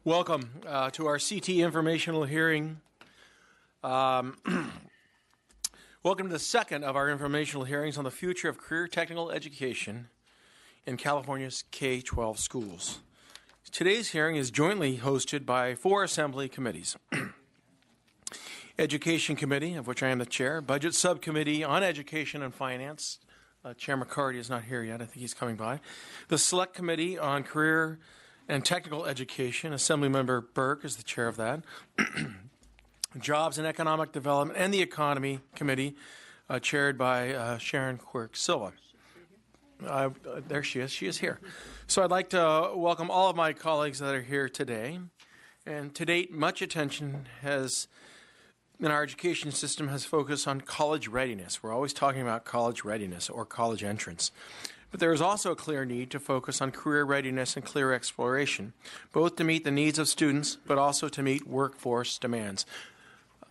Welcome to our CT informational hearing. Welcome to the second of our informational hearings on the future of career technical education in California's K-12 schools. Today's hearing is jointly hosted by 4 assembly committees. Education Committee, of which I am the chair, Budget Subcommittee on Education and Finance. Chair McCarty is not here yet. I think he's coming by. The Select Committee on Career and Technical Education. Assemblymember Burke is the chair of that. Jobs and Economic Development and the Economy Committee, chaired by Sharon Quirk-Silva. There she is. She is here. So I'd like to welcome all of my colleagues that are here today. And to date, much attention in our education system has focused on college readiness. We're always talking about college readiness or college entrance. But there is also a clear need to focus on career readiness and career exploration, both to meet the needs of students, but also to meet workforce demands.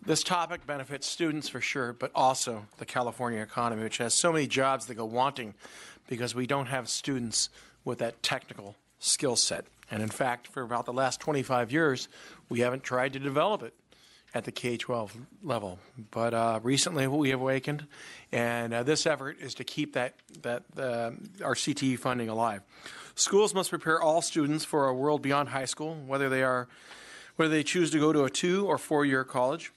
This topic benefits students for sure, but also the California economy, which has so many jobs that go wanting because we don't have students with that technical skill set. And in fact, for about the last 25 years, we haven't tried to develop it at the K-12 level. But recently we have awakened, and this effort is to keep our CTE funding alive. Schools must prepare all students for a world beyond high school, whether they choose to go to a 2- or 4-year college,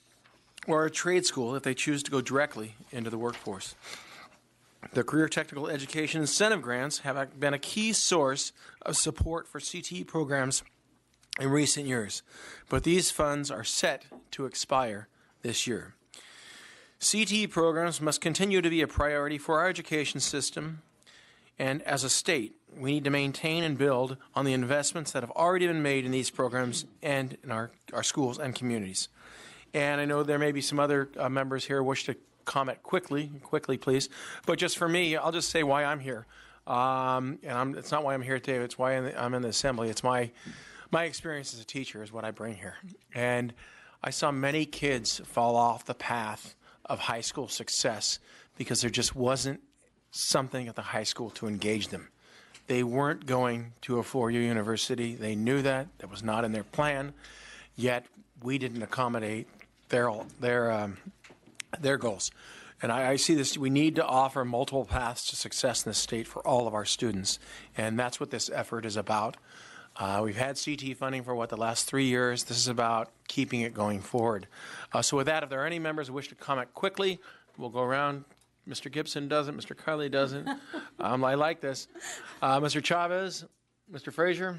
or a trade school if they choose to go directly into the workforce. The Career Technical Education Incentive Grants have been a key source of support for CTE programs in recent years, but these funds are set to expire this year. CTE programs must continue to be a priority for our education system, and as a state, we need to maintain and build on the investments that have already been made in these programs and in our schools and communities. And I know there may be some other members here who wish to comment quickly please, but just for me, I'll just say why I'm here. It's not why I'm here today, it's why I'm in the assembly. It's my experience as a teacher is what I bring here. And I saw many kids fall off the path of high school success because there just wasn't something at the high school to engage them. They weren't going to a 4-year university. They knew that. That was not in their plan. Yet we didn't accommodate their goals. And I see this, we need to offer multiple paths to success in this state for all of our students. And that's what this effort is about. We've had CT funding for the last 3 years. This is about keeping it going forward. So with that, if there are any members who wish to comment quickly, we'll go around. Mr. Gibson doesn't. Mr. Carley doesn't. I like this. Mr. Chavez, Mr. Frazier,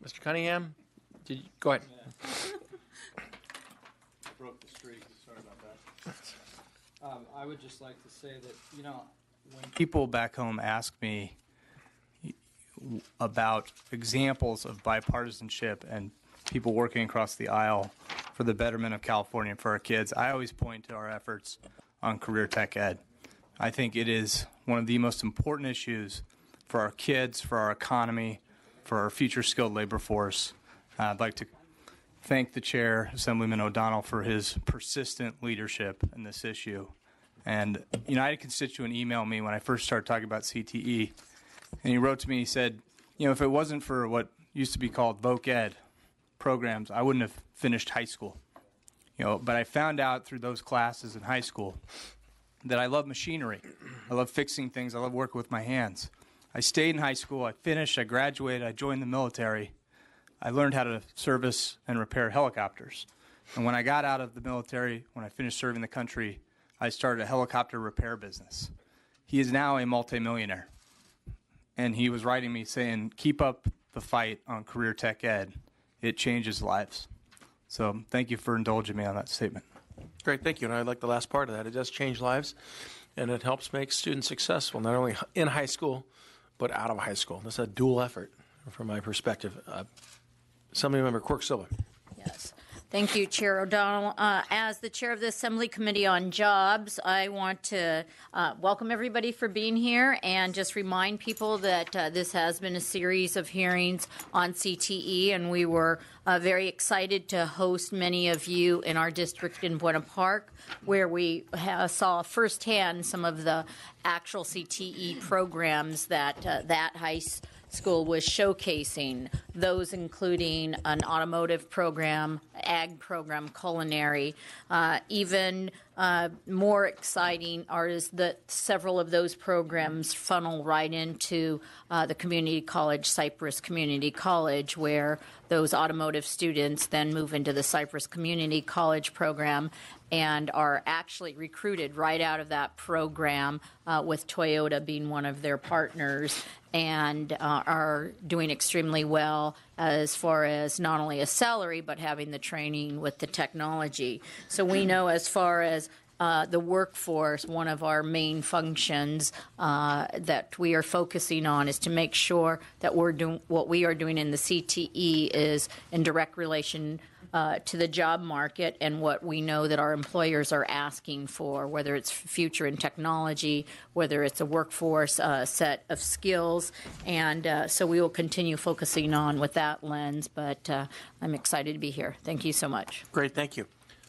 Mr. Cunningham, go ahead. Broke the streak. Sorry about that. I would just like to say that, when people back home ask me about examples of bipartisanship and people working across the aisle for the betterment of California and for our kids, I always point to our efforts on career tech ed. I think it is one of the most important issues for our kids, for our economy, for our future skilled labor force. I'd like to thank the chair, Assemblyman O'Donnell, for his persistent leadership in this issue. And, I had a constituent email me when I first started talking about CTE. And he wrote to me, he said, if it wasn't for what used to be called voc ed programs, I wouldn't have finished high school. But I found out through those classes in high school that I love machinery. I love fixing things. I love working with my hands. I stayed in high school. I finished. I graduated. I joined the military. I learned how to service and repair helicopters. And when I got out of the military, when I finished serving the country, I started a helicopter repair business. He is now a multimillionaire. And he was writing me saying, keep up the fight on career tech ed. It changes lives. So thank you for indulging me on that statement. Great, thank you. And I like the last part of that. It does change lives, and it helps make students successful, not only in high school, but out of high school. That's a dual effort from my perspective. Assemblymember Quirk-Silva. Yes. Thank you, Chair O'Donnell. As the chair of the Assembly Committee on Jobs, I want to welcome everybody for being here and just remind people that this has been a series of hearings on CTE, and we were very excited to host many of you in our district in Buena Park, where we saw firsthand some of the actual CTE programs that school was showcasing those, including an automotive program, ag program, culinary. Even more exciting is that several of those programs funnel right into the community college, Cypress Community College, where those automotive students then move into the Cypress Community College program and are actually recruited right out of that program, with Toyota being one of their partners, and are doing extremely well as far as not only a salary but having the training with the technology. So we know, as far as the workforce, one of our main functions that we are focusing on is to make sure that we're doing what we are doing in the CTE is in direct relation to the job market and what we know that our employers are asking for, whether it's future in technology, whether it's a workforce set of skills. And so we will continue focusing on with that lens, but I'm excited to be here. Thank you so much. Great, thank you.